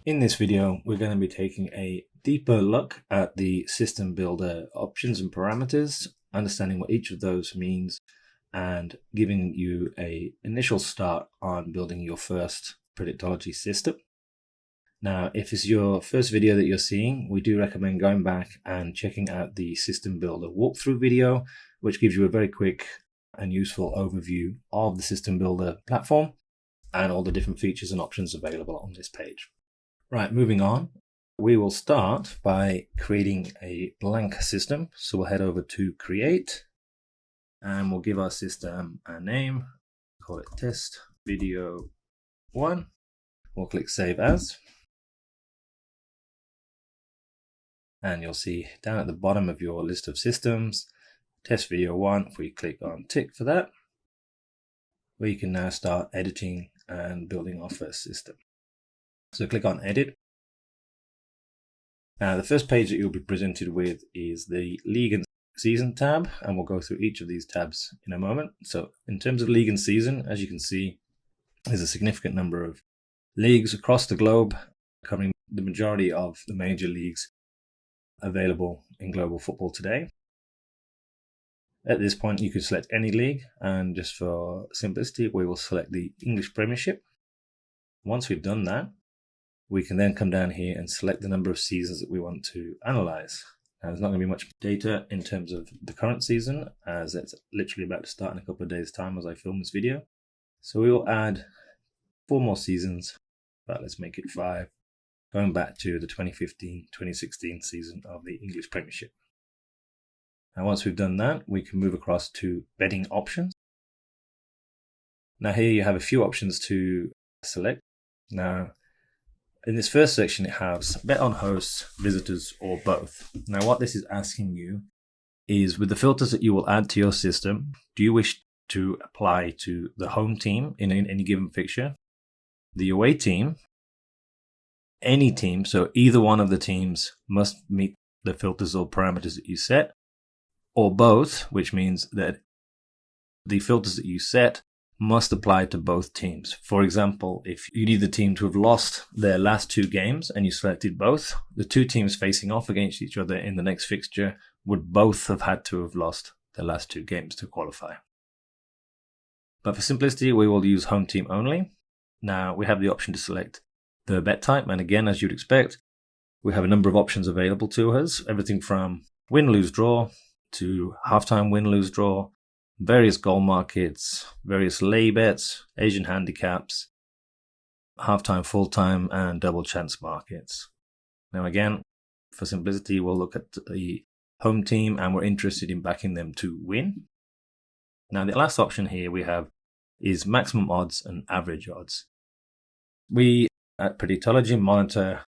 In this video, we're going to be taking a deeper look at the system builder options and parameters, understanding what each of those means, and giving you an initial start on building your first Predictology system. Now, if it's your first video that you're seeing, we do recommend going back and checking out the system builder walkthrough video, which gives you a very quick and useful overview of the system builder platform and all the different features and options available on this page. Right, moving on, we will start by creating a blank system. So we'll head over to create and we'll give our system a name, call it test video 1. We'll click save as. And you'll see down at the bottom of your list of systems, test video 1, if we click on tick for that, we can now start editing and building our first system. So click on edit. Now the first page that you'll be presented with is the league and season tab, and we'll go through each of these tabs in a moment. So in terms of league and season, as you can see, there's a significant number of leagues across the globe covering the majority of the major leagues available in global football today. At this point, you can select any league, and just for simplicity, we will select the English Premiership. Once we've done that, we can then come down here and select the number of seasons that we want to analyze. Now, there's not going to be much data in terms of the current season, as it's literally about to start in a couple of days' time as I film this video. So we will add 4 more seasons, but let's make it 5, going back to the 2015-2016 season of the English Premiership. Now, once we've done that, we can move across to betting options. Now, here you have a few options to select. Now, in this first section, it has bet on hosts, visitors, or both. Now, what this is asking you is, with the filters that you will add to your system, do you wish to apply to the home team in any given fixture, the away team, any team, so either one of the teams must meet the filters or parameters that you set, or both, which means that the filters that you set must apply to both teams. For example, if you need the team to have lost their last 2 games and you selected both, the 2 teams facing off against each other in the next fixture would both have had to have lost their last 2 games to qualify. But for simplicity, we will use home team only. Now, we have the option to select the bet type, and again, as you'd expect, we have a number of options available to us, everything from win, lose, draw to halftime win, lose, draw, various goal markets, various lay bets, Asian handicaps, halftime, full-time, and double chance markets. Now again, for simplicity, we'll look at the home team and we're interested in backing them to win. Now the last option here we have is maximum odds and average odds. We at Predictology monitor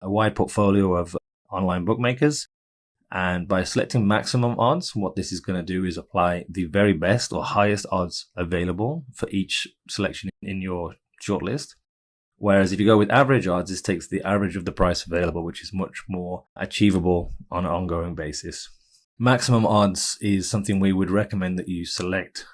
a wide portfolio of online bookmakers. And by selecting maximum odds, what this is going to do is apply the very best or highest odds available for each selection in your shortlist. Whereas if you go with average odds, this takes the average of the price available, which is much more achievable on an ongoing basis. Maximum odds is something we would recommend that you select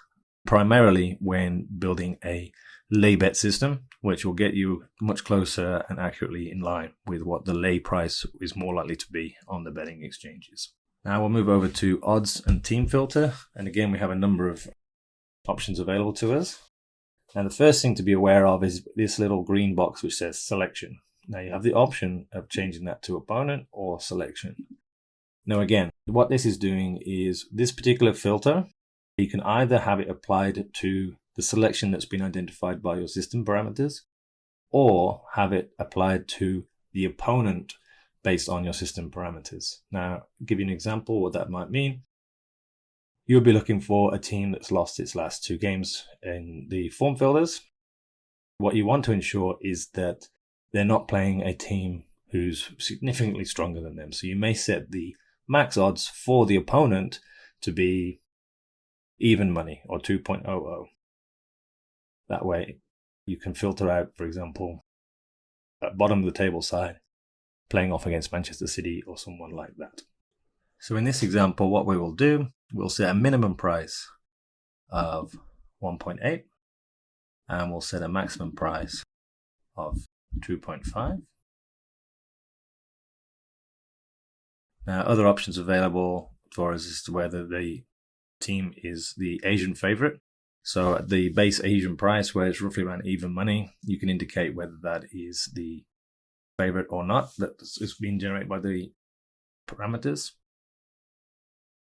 primarily when building a lay bet system, which will get you much closer and accurately in line with what the lay price is more likely to be on the betting exchanges. Now we'll move over to odds and team filter. And again, we have a number of options available to us. Now the first thing to be aware of is this little green box which says selection. Now you have the option of changing that to opponent or selection. Now again, what this is doing is this particular filter, you can either have it applied to the selection that's been identified by your system parameters, or have it applied to the opponent based on your system parameters. Now, I'll give you an example what that might mean. You'll be looking for a team that's lost its last 2 games in the form filters. What you want to ensure is that they're not playing a team who's significantly stronger than them. So you may set the max odds for the opponent to be even money or 2.00. That way, you can filter out, for example, at bottom of the table side, playing off against Manchester City or someone like that. So in this example, what we will do, we'll set a minimum price of 1.8 and we'll set a maximum price of 2.5. Now, other options available for us is whether the team is the Asian favorite. So at the base Asian price, where it's roughly around even money, you can indicate whether that is the favorite or not. That is being generated by the parameters.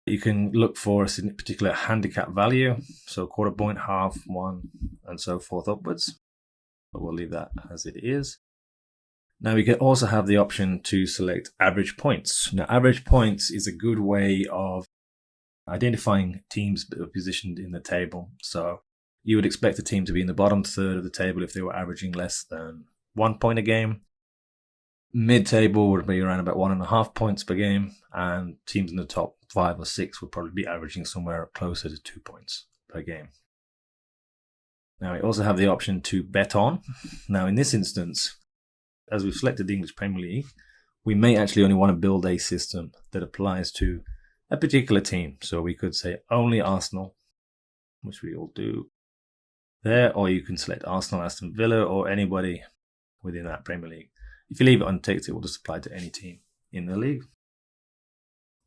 You can look for a particular handicap value, so quarter point, half, 1, and so forth upwards. But we'll leave that as it is. Now we can also have the option to select average points. Now average points is a good way of identifying teams that are positioned in the table. So you would expect a team to be in the bottom third of the table if they were averaging less than 1 point a game. Mid-table would be around about 1.5 points per game, and teams in the top 5 or 6 would probably be averaging somewhere closer to 2 points per game. Now we also have the option to bet on. Now in this instance, as we've selected the English Premier League, we may actually only want to build a system that applies to a particular team. So we could say only Arsenal, which we all do there, or you can select Arsenal, Aston Villa, or anybody within that Premier League. If you leave it unticked, it will just apply to any team in the league.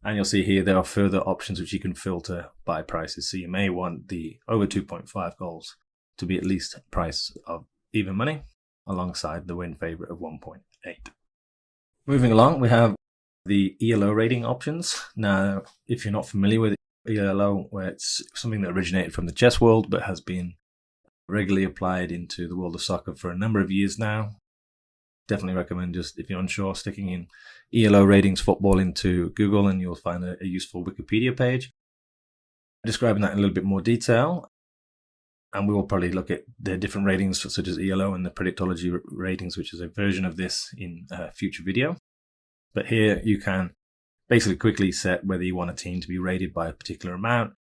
And you'll see here there are further options which you can filter by prices. So you may want the over 2.5 goals to be at least a price of even money, alongside the win favourite of 1.8. Moving along, we have the Elo rating options. Now, if you're not familiar with Elo, where it's something that originated from the chess world but has been regularly applied into the world of soccer for a number of years now, definitely recommend, just if you're unsure, sticking in Elo Ratings football into Google and you'll find a useful Wikipedia page describing that in a little bit more detail. And we will probably look at the different ratings such as Elo and the Predictology ratings, which is a version of this in a future video. But here you can basically quickly set whether you want a team to be rated by a particular amount,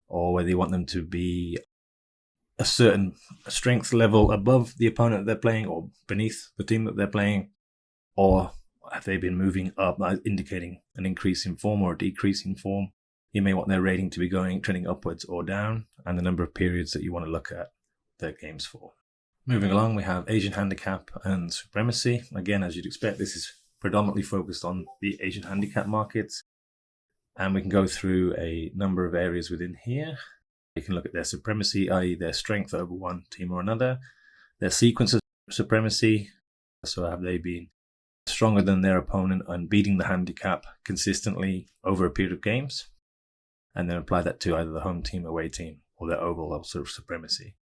or whether you want them to be a certain strength level above the opponent that they're playing or beneath the team that they're playing, or have they been moving up, indicating an increase in form or a decrease in form. You may want their rating to be trending upwards or down, and the number of periods that you want to look at their games for. Moving along, we have Asian handicap and supremacy. Again, as you'd expect, this is predominantly focused on the Asian handicap markets, and we can go through a number of areas within here. You can look at their supremacy, i.e. their strength over one team or another, their sequence of supremacy, so have they been stronger than their opponent and beating the handicap consistently over a period of games, and then apply that to either the home team, away team, or their overall sort of supremacy.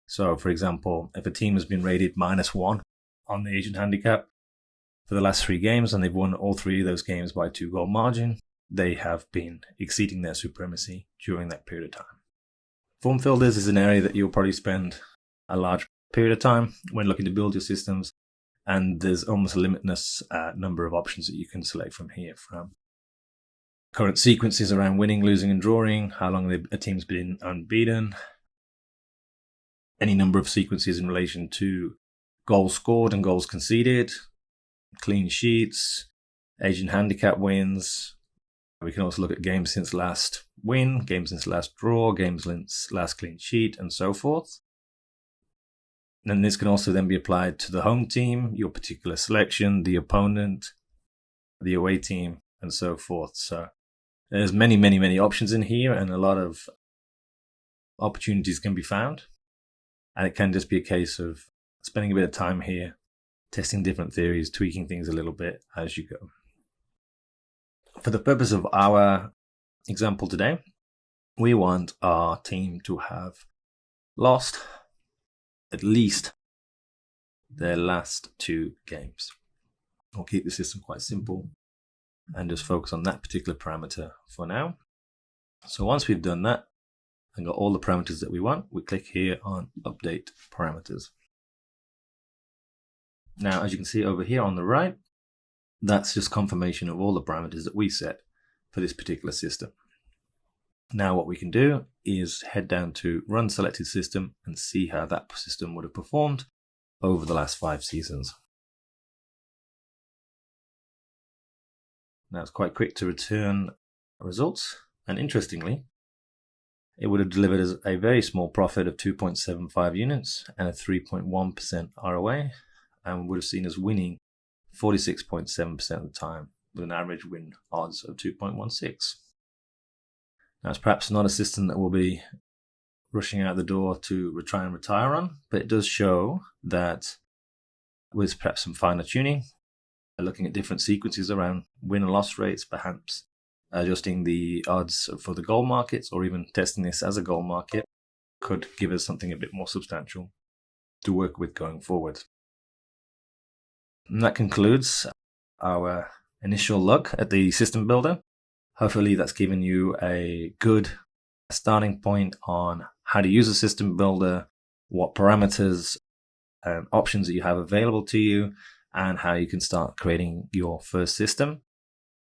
So, for example, if a team has been rated -1 on the Asian handicap for the last 3 games, and they've won all 3 of those games by 2-goal margin, they have been exceeding their supremacy during that period of time. Form filters is an area that you'll probably spend a large period of time when looking to build your systems, and there's almost a limitless number of options that you can select from here, from current sequences around winning, losing, and drawing, how long a team's been unbeaten, any number of sequences in relation to goals scored and goals conceded, clean sheets, Asian handicap wins. We can also look at games since last win, games since last draw, games since last clean sheet, and so forth. And this can also then be applied to the home team, your particular selection, the opponent, the away team, and so forth. So there's many, many, many options in here, and a lot of opportunities can be found. And it can just be a case of spending a bit of time here, testing different theories, tweaking things a little bit as you go. For the purpose of our example today, we want our team to have lost at least their last 2 games. I'll keep the system quite simple and just focus on that particular parameter for now. So once we've done that and got all the parameters that we want, we click here on Update Parameters. Now, as you can see over here on the right, that's just confirmation of all the parameters that we set for this particular system. Now what we can do is head down to Run Selected System and see how that system would have performed over the last 5 seasons. Now it's quite quick to return results, and interestingly, it would have delivered us a very small profit of 2.75 units and a 3.1% ROA, and would have seen us winning 46.7% of the time with an average win odds of 2.16. Now, it's perhaps not a system that we'll be rushing out the door to try and retire on, but it does show that with perhaps some finer tuning, looking at different sequences around win and loss rates, perhaps adjusting the odds for the gold markets, or even testing this as a gold market, could give us something a bit more substantial to work with going forward. And that concludes our initial look at the system builder. Hopefully that's given you a good starting point on how to use a system builder, what parameters and options that you have available to you, and how you can start creating your first system.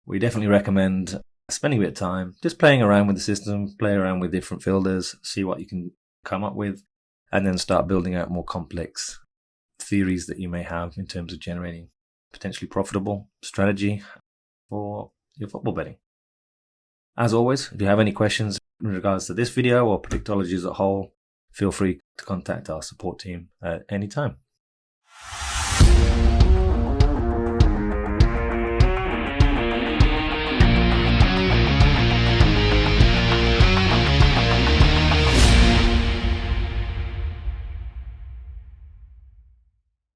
We definitely recommend spending a bit of time just playing around with the system, play around with different filters, see what you can come up with, and then start building out more complex theories that you may have in terms of generating potentially profitable strategy for your football betting. As always, if you have any questions in regards to this video or Predictology as a whole, feel free to contact our support team at any time.